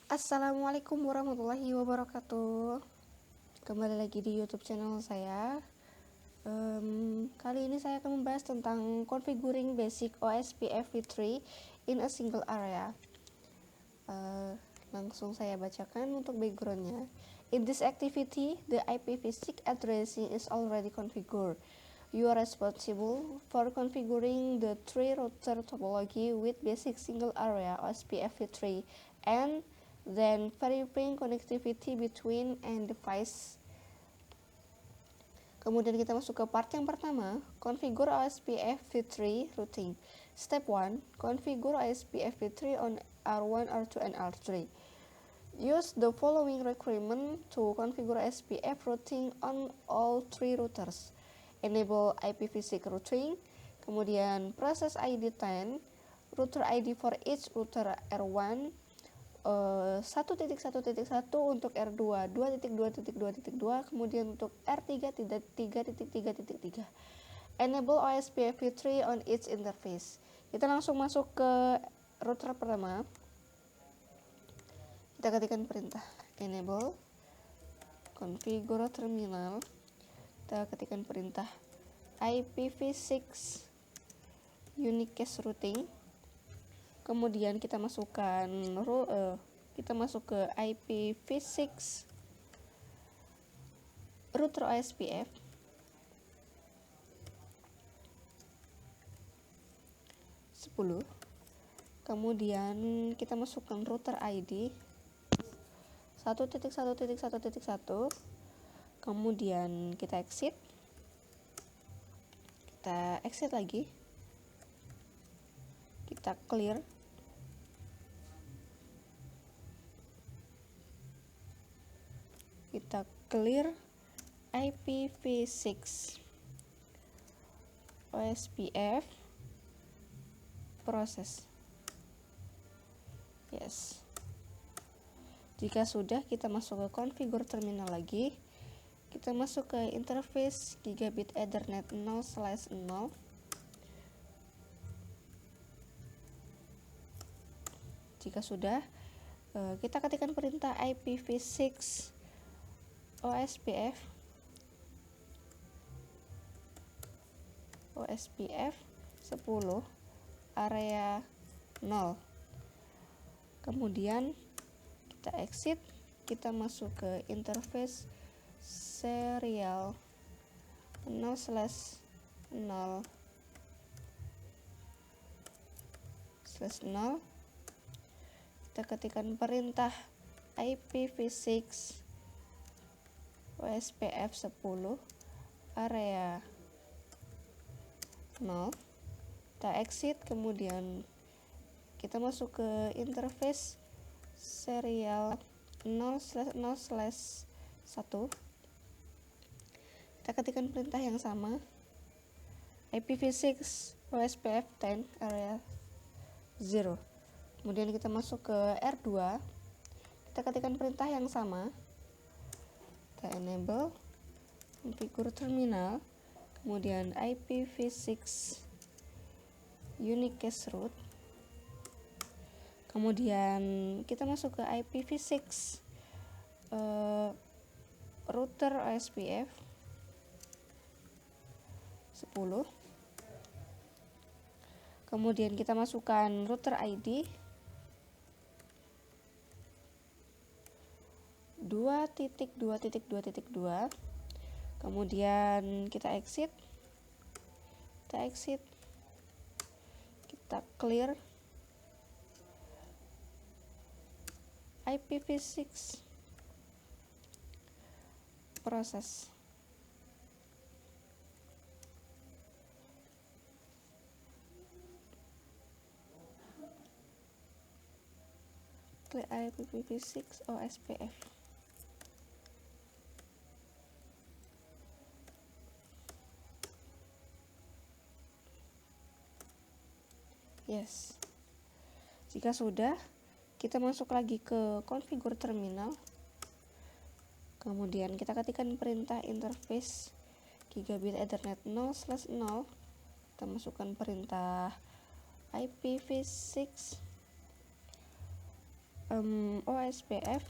Assalamualaikum warahmatullahi wabarakatuh. Kembali lagi di YouTube channel saya. Kali ini saya akan membahas tentang configuring basic OSPF v3 in a single area. Langsung saya bacakan untuk backgroundnya. In this activity, the IPv6 addressing is already configured. You are responsible for configuring the tree router topology with basic single area OSPF v3 and then verifying connectivity between end device. Kemudian kita masuk ke part yang pertama, configure OSPF v3 routing. Step 1, configure OSPF v3 on R1, R2, and R3. Use the following requirement to configure OSPF routing on all three routers. Enable IPv6 routing, kemudian process ID 10, router ID for each router R1, 1.1.1 untuk R2, 2.2.2.2, kemudian untuk R3 3.3.3. Enable OSPF v3 on each interface. Kita langsung masuk ke router pertama. Kita ketikkan perintah enable configure terminal. Kita ketikkan perintah IPv6 unicast routing. Kemudian kita masukkan kita masuk ke IPv6 router OSPF. Kemudian kita masukkan router ID 1.1.1.1. Kemudian kita exit lagi, kita clear, IPv6 OSPF proses. Yes. Jika sudah, kita masuk ke configure terminal lagi. Kita masuk ke interface gigabit Ethernet 0/0. Jika sudah, kita ketikkan perintah IPv6 OSPF 10 area 0. Kemudian kita exit, kita masuk ke interface serial 0/0/0. Kita ketikkan perintah IPv6 OSPF 10 area 0. Kita exit, kemudian kita masuk ke interface serial 0/0/1. Kita ketikkan perintah yang sama IPv6 OSPF 10 area 0. Kemudian kita masuk ke R2. Kita ketikkan perintah yang sama. Kita enable configure terminal, kemudian IPv6 unicast route. Kemudian kita masuk ke IPv6 router OSPF 10. Kemudian kita masukkan router ID 2.2.2.2. Kemudian kita exit, kita clear IPv6 proses. Clear IPv6 OSPF. Yes. Jika sudah, kita masuk lagi ke configure terminal. Kemudian kita ketikkan perintah interface gigabit Ethernet 0/0. Kita masukkan perintah IPv6 OSPF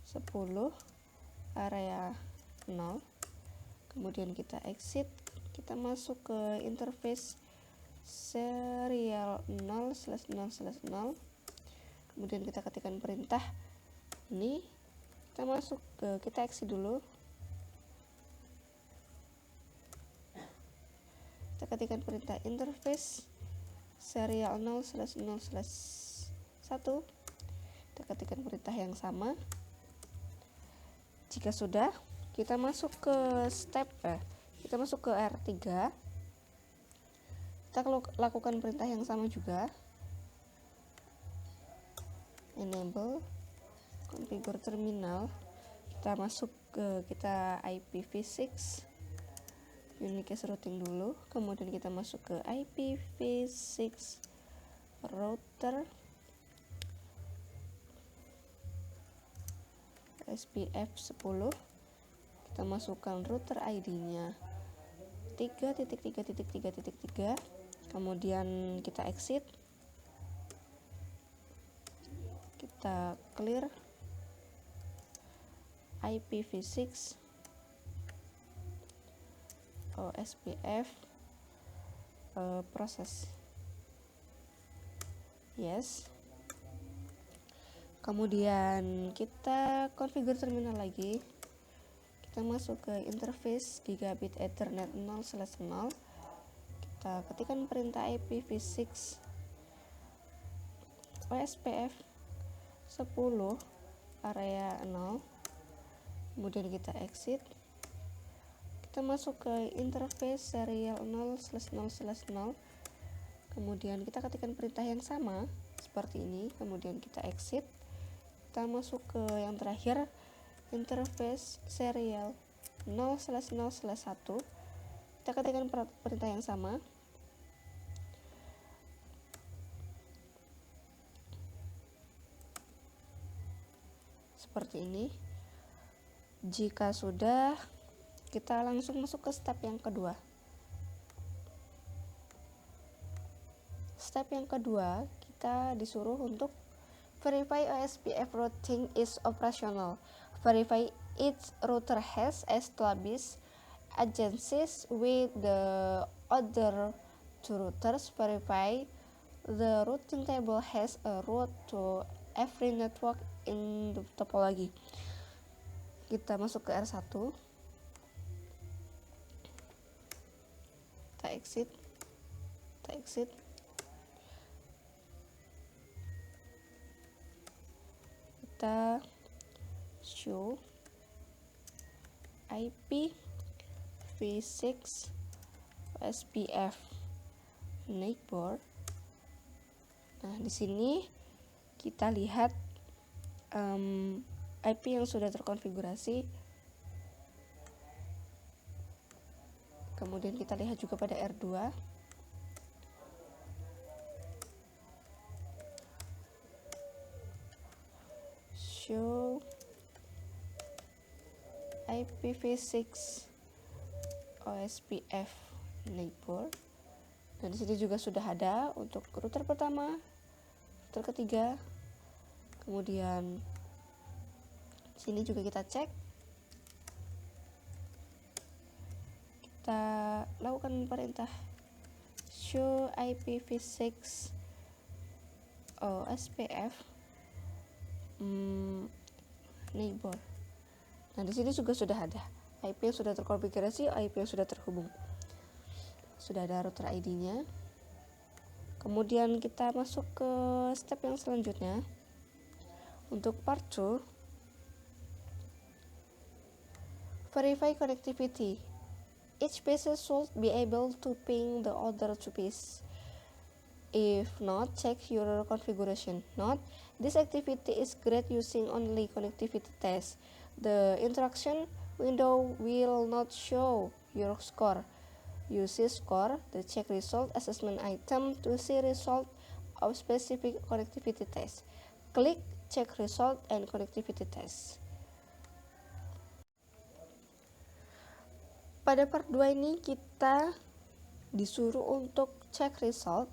10 area 0, kemudian kita exit, kita masuk ke interface serial 0/0/0, kemudian kita ketikkan perintah ini, kita exit dulu, kita ketikkan perintah interface serial 0/0/1, kita ketikkan perintah yang sama. Jika sudah, kita masuk ke kita masuk ke R3, kita lakukan perintah yang sama juga, enable configure terminal, kita IPv6 unique routing dulu, kemudian kita masuk ke IPv6 router SPF 10, kita masukkan router ID-nya 3.3.3.3, kemudian kita exit, kita clear IPv6 OSPF proses yes, kemudian kita configure terminal lagi, kita masuk ke interface gigabit ethernet 0/0, kita ketikkan perintah IPv6 OSPF 10 area 0, kemudian kita exit, kita masuk ke interface serial 0/0/0, kemudian kita ketikkan perintah yang sama seperti ini, kemudian kita exit, kita masuk ke yang terakhir, interface serial 0/0/1, kita ketikkan perintah yang sama, seperti ini. Jika sudah, kita langsung masuk ke step yang kedua. Step yang kedua, kita disuruh untuk verify OSPF routing is operational. Verify each router has established agencies with the other two routers. Verify the routing table has a route to every network in the topology. Kita masuk ke R1, kita exit, kita show IPv6 OSPF neighbor. Nah, di sini kita lihat IP yang sudah terkonfigurasi. Kemudian kita lihat juga pada R2. Show IPv6 OSPF neighbor. Nah, di sini juga sudah ada untuk router pertama, router ketiga. Kemudian sini juga kita cek. Kita lakukan perintah show IPv6 OSPF neighbor. Nah, di sini juga sudah ada IP yang sudah terkonfigurasi, IP yang sudah terhubung. Sudah ada router ID-nya. Kemudian kita masuk ke step yang selanjutnya. Untuk part 2, verify connectivity. Each piece should be able to ping the other two pieces. If not, check your configuration. Note, this activity is great using only connectivity test. The interaction window will not show your score. Use score, the check result assessment item, to see result of specific connectivity test. Click check result and connectivity test. Pada part 2 ini kita disuruh untuk cek result.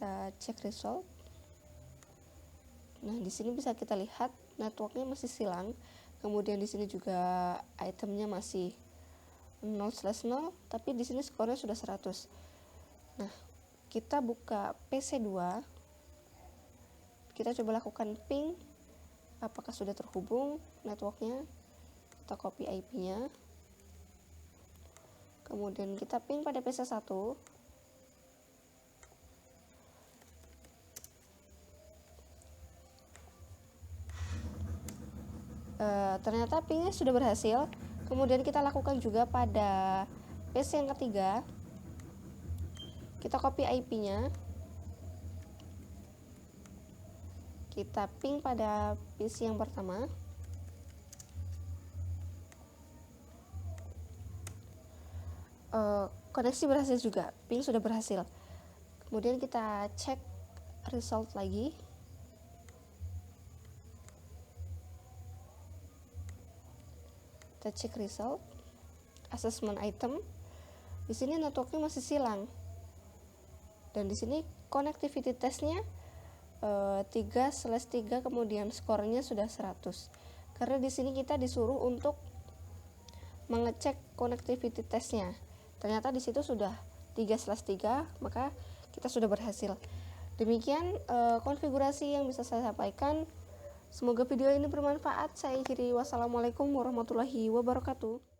kita cek result. Nah, di sini bisa kita lihat networknya masih silang. Kemudian di sini juga itemnya masih 0/0, tapi di sini skornya sudah 100. Nah, kita buka PC2. Kita coba lakukan ping apakah sudah terhubung networknya. Kita copy IP-nya. Kemudian kita ping pada PC1. Ternyata pingnya sudah berhasil. Kemudian kita lakukan juga pada PC yang ketiga. Kita copy IP-nya. Kita ping pada PC yang pertama. Koneksi berhasil juga, ping sudah berhasil. Kemudian kita cek result lagi. Kita cek result, assessment item. Di sini networknya masih silang. Dan di sini connectivity testnya 3/3, kemudian skornya sudah 100. Karena di sini kita disuruh untuk mengecek connectivity testnya. Ternyata di situ sudah 3/3, maka kita sudah berhasil. Demikian konfigurasi yang bisa saya sampaikan. Semoga video ini bermanfaat. Saya akhiri. Wassalamualaikum warahmatullahi wabarakatuh.